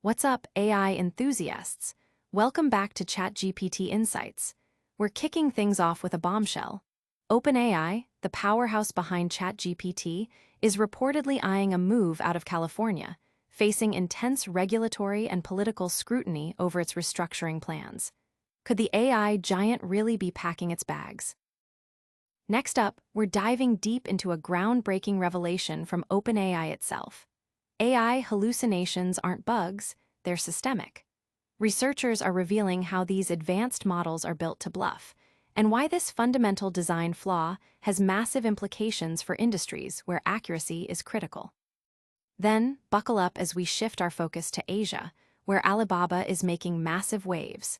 What's up, AI enthusiasts? Welcome back to ChatGPT Insights. We're kicking things off with a bombshell. OpenAI, the powerhouse behind ChatGPT, is reportedly eyeing a move out of California, facing intense regulatory and political scrutiny over its restructuring plans. Could the AI giant really be packing its bags? Next up, we're diving deep into a groundbreaking revelation from OpenAI itself. AI hallucinations aren't bugs, they're systemic. Researchers are revealing how these advanced models are built to bluff, and why this fundamental design flaw has massive implications for industries where accuracy is critical. Then, buckle up as we shift our focus to Asia, where Alibaba is making massive waves.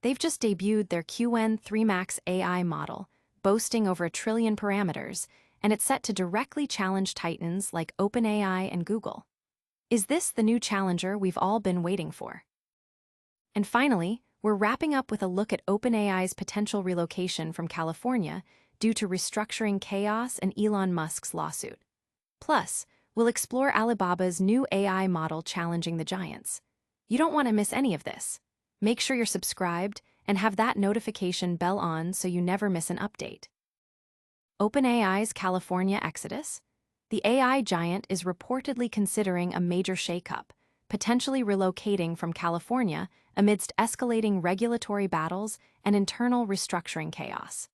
They've just debuted their Qwen-3-Max AI model, boasting over 1 trillion parameters, and it's set to directly challenge titans like OpenAI and Google. Is this the new challenger we've all been waiting for? And finally, we're wrapping up with a look at OpenAI's potential relocation from California due to restructuring chaos and Elon Musk's lawsuit. Plus, we'll explore Alibaba's new AI model challenging the giants. You don't want to miss any of this. Make sure you're subscribed and have that notification bell on so you never miss an update. OpenAI's California exodus? The AI giant is reportedly considering a major shakeup, potentially relocating from California amidst escalating regulatory battles and internal restructuring chaos.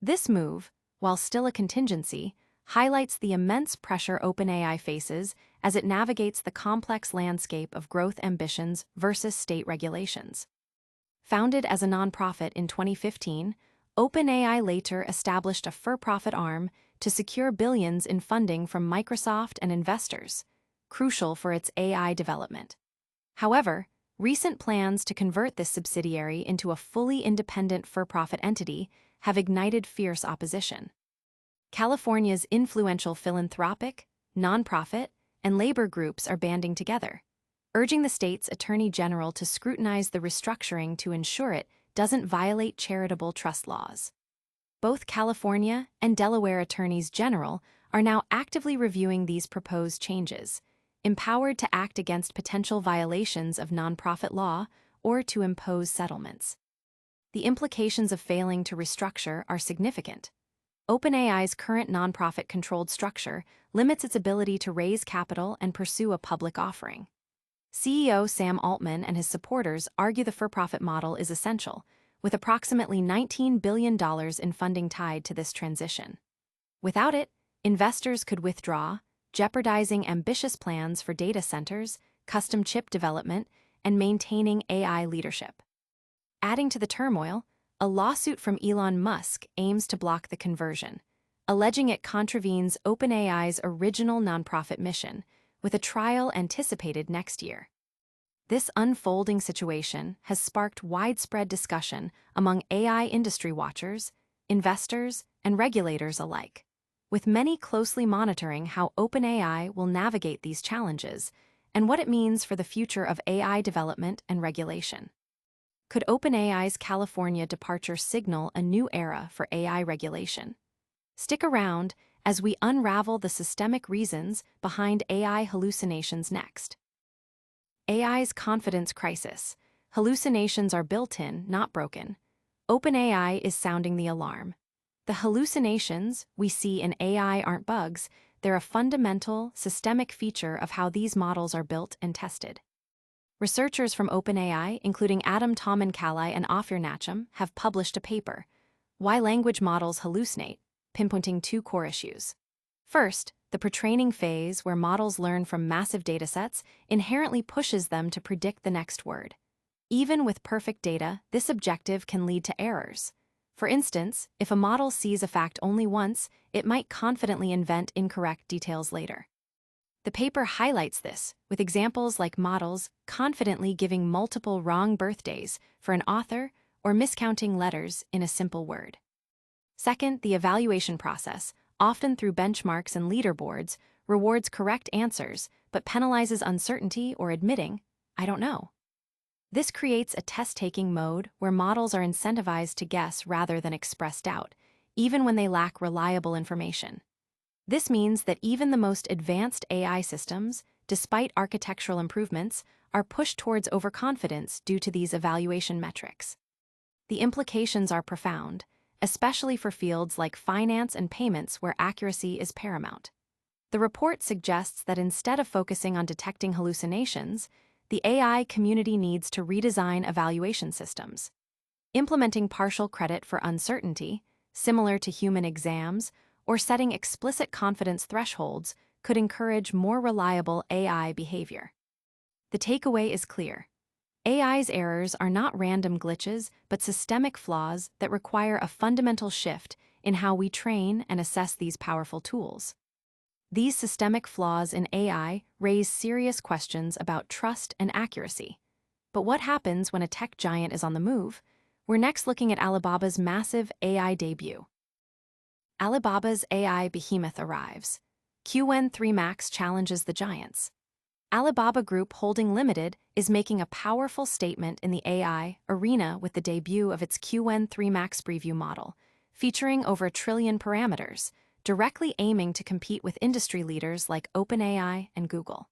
This move, while still a contingency, highlights the immense pressure OpenAI faces as it navigates the complex landscape of growth ambitions versus state regulations. Founded as a nonprofit in 2015, OpenAI later established a for-profit arm to secure billions in funding from Microsoft and investors, crucial for its AI development. However, recent plans to convert this subsidiary into a fully independent for-profit entity have ignited fierce opposition. California's influential philanthropic, nonprofit, and labor groups are banding together, urging the state's attorney general to scrutinize the restructuring to ensure it doesn't violate charitable trust laws. Both California and Delaware attorneys general are now actively reviewing these proposed changes, empowered to act against potential violations of nonprofit law or to impose settlements. The implications of failing to restructure are significant. OpenAI's current nonprofit-controlled structure limits its ability to raise capital and pursue a public offering. CEO Sam Altman and his supporters argue the for-profit model is essential, with approximately $19 billion in funding tied to this transition. Without it, investors could withdraw, jeopardizing ambitious plans for data centers, custom chip development, and maintaining AI leadership. Adding to the turmoil, a lawsuit from Elon Musk aims to block the conversion, alleging it contravenes OpenAI's original nonprofit mission, with a trial anticipated next year. This unfolding situation has sparked widespread discussion among AI industry watchers, investors, and regulators alike, with many closely monitoring how OpenAI will navigate these challenges and what it means for the future of AI development and regulation. Could OpenAI's California departure signal a new era for AI regulation? Stick around as we unravel the systemic reasons behind AI hallucinations next. AI's confidence crisis. Hallucinations are built-in, not broken. OpenAI is sounding the alarm. The hallucinations we see in AI aren't bugs, they're a fundamental, systemic feature of how these models are built and tested. Researchers from OpenAI, including Adam Tominkali and Ophir Nachum, have published a paper, Why Language Models Hallucinate, pinpointing 2 core issues. First, the pre-training phase, where models learn from massive datasets, inherently pushes them to predict the next word. Even with perfect data, this objective can lead to errors. For instance, if a model sees a fact only once, it might confidently invent incorrect details later. The paper highlights this, with examples like models confidently giving multiple wrong birthdays for an author or miscounting letters in a simple word. Second, the evaluation process, often through benchmarks and leaderboards, rewards correct answers but penalizes uncertainty or admitting, "I don't know." This creates a test-taking mode where models are incentivized to guess rather than express doubt, even when they lack reliable information. This means that even the most advanced AI systems, despite architectural improvements, are pushed towards overconfidence due to these evaluation metrics. The implications are profound, especially for fields like finance and payments where accuracy is paramount. The report suggests that instead of focusing on detecting hallucinations, the AI community needs to redesign evaluation systems. Implementing partial credit for uncertainty, similar to human exams, or setting explicit confidence thresholds could encourage more reliable AI behavior. The takeaway is clear. AI's errors are not random glitches, but systemic flaws that require a fundamental shift in how we train and assess these powerful tools. These systemic flaws in AI raise serious questions about trust and accuracy. But what happens when a tech giant is on the move? We're next looking at Alibaba's massive AI debut. Alibaba's AI behemoth arrives. Qwen-3-Max challenges the giants. Alibaba Group Holding Limited is making a powerful statement in the AI arena with the debut of its Qwen-3-Max preview model, featuring over 1 trillion parameters, directly aiming to compete with industry leaders like OpenAI and Google.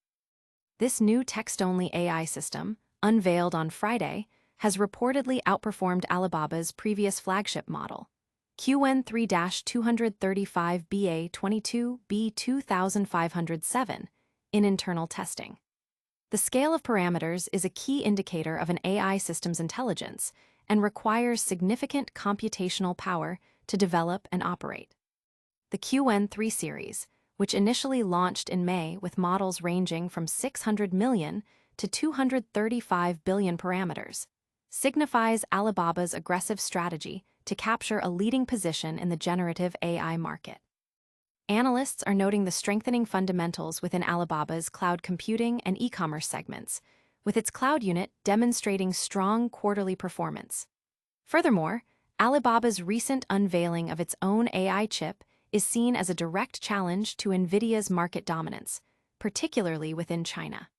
This new text-only AI system, unveiled on Friday, has reportedly outperformed Alibaba's previous flagship model, Qwen-3-235BA22B2507, in internal testing. The scale of parameters is a key indicator of an AI system's intelligence and requires significant computational power to develop and operate. The Qwen-3 series, which initially launched in May with models ranging from 600 million to 235 billion parameters, signifies Alibaba's aggressive strategy to capture a leading position in the generative AI market. Analysts are noting the strengthening fundamentals within Alibaba's cloud computing and e-commerce segments, with its cloud unit demonstrating strong quarterly performance. Furthermore, Alibaba's recent unveiling of its own AI chip is seen as a direct challenge to NVIDIA's market dominance, particularly within China.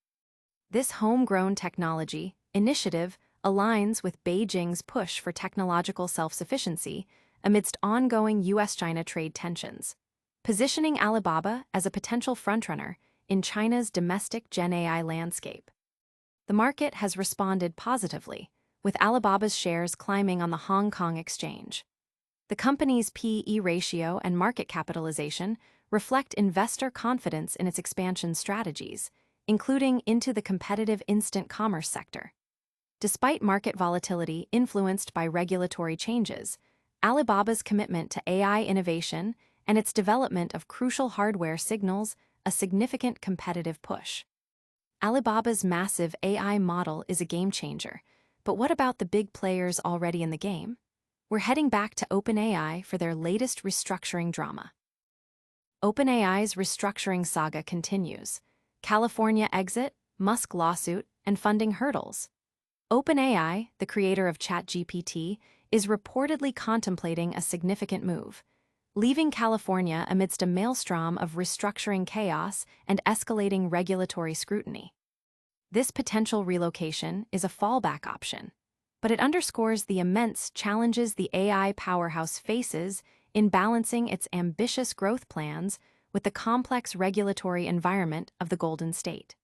This homegrown technology initiative aligns with Beijing's push for technological self-sufficiency amidst ongoing US-China trade tensions, positioning Alibaba as a potential frontrunner in China's domestic Gen AI landscape. The market has responded positively, with Alibaba's shares climbing on the Hong Kong exchange. The company's P/E ratio and market capitalization reflect investor confidence in its expansion strategies, including into the competitive instant commerce sector. Despite market volatility influenced by regulatory changes, Alibaba's commitment to AI innovation and its development of crucial hardware signals a significant competitive push. Alibaba's massive AI model is a game changer, but what about the big players already in the game? We're heading back to OpenAI for their latest restructuring drama. OpenAI's restructuring saga continues. California exit, Musk lawsuit, and funding hurdles. OpenAI, the creator of ChatGPT, is reportedly contemplating a significant move, leaving California amidst a maelstrom of restructuring chaos and escalating regulatory scrutiny. This potential relocation is a fallback option, but it underscores the immense challenges the AI powerhouse faces in balancing its ambitious growth plans with the complex regulatory environment of the Golden State.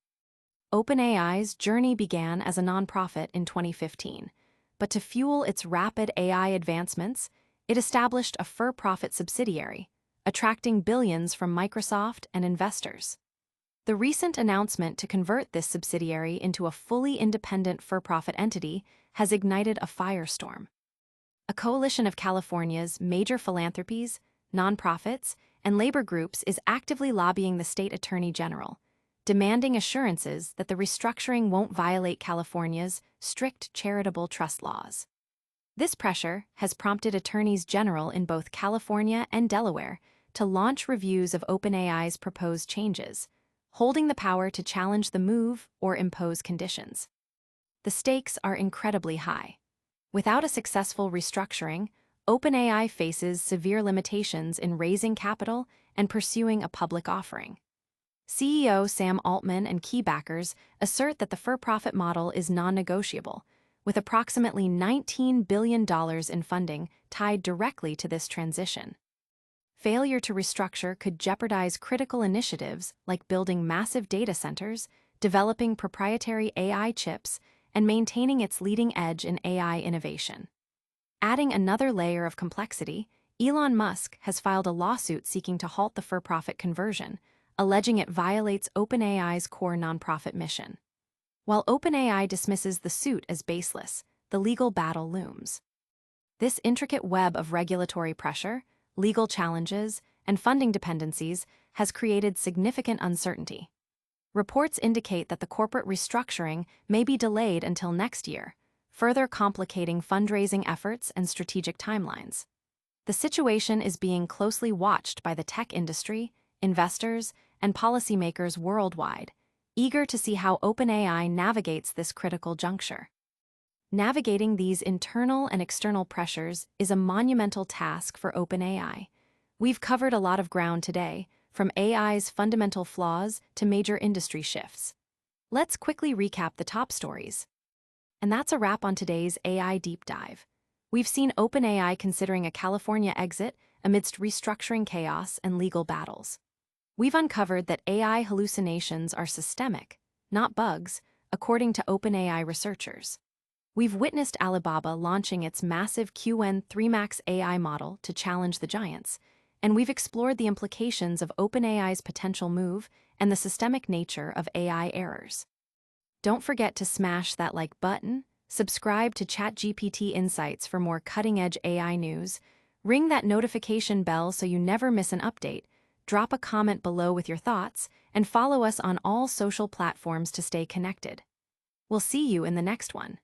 OpenAI's journey began as a nonprofit in 2015, but to fuel its rapid AI advancements, it established a for-profit subsidiary, attracting billions from Microsoft and investors. The recent announcement to convert this subsidiary into a fully independent for-profit entity has ignited a firestorm. A coalition of California's major philanthropies, nonprofits, and labor groups is actively lobbying the state attorney general, demanding assurances that the restructuring won't violate California's strict charitable trust laws. This pressure has prompted attorneys general in both California and Delaware to launch reviews of OpenAI's proposed changes, holding the power to challenge the move or impose conditions. The stakes are incredibly high. Without a successful restructuring, OpenAI faces severe limitations in raising capital and pursuing a public offering. CEO Sam Altman and key backers assert that the for-profit model is non-negotiable, with approximately $19 billion in funding tied directly to this transition. Failure to restructure could jeopardize critical initiatives like building massive data centers, developing proprietary AI chips and maintaining its leading edge in AI innovation. Adding another layer of complexity, Elon Musk has filed a lawsuit seeking to halt the for-profit conversion, alleging it violates OpenAI's core nonprofit mission. While OpenAI dismisses the suit as baseless, the legal battle looms. This intricate web of regulatory pressure, legal challenges, and funding dependencies has created significant uncertainty. Reports indicate that the corporate restructuring may be delayed until next year, further complicating fundraising efforts and strategic timelines. The situation is being closely watched by the tech industry, investors, and policymakers worldwide, eager to see how OpenAI navigates this critical juncture. Navigating these internal and external pressures is a monumental task for OpenAI. We've covered a lot of ground today, from AI's fundamental flaws to major industry shifts. Let's quickly recap the top stories. And that's a wrap on today's AI Deep Dive. We've seen OpenAI considering a California exit amidst restructuring chaos and legal battles. We've uncovered that AI hallucinations are systemic, not bugs, according to OpenAI researchers. We've witnessed Alibaba launching its massive Qwen-3-Max AI model to challenge the giants, and we've explored the implications of OpenAI's potential move and the systemic nature of AI errors. Don't forget to smash that like button, subscribe to ChatGPT Insights for more cutting-edge AI news, ring that notification bell so you never miss an update, drop a comment below with your thoughts, and follow us on all social platforms to stay connected. We'll see you in the next one.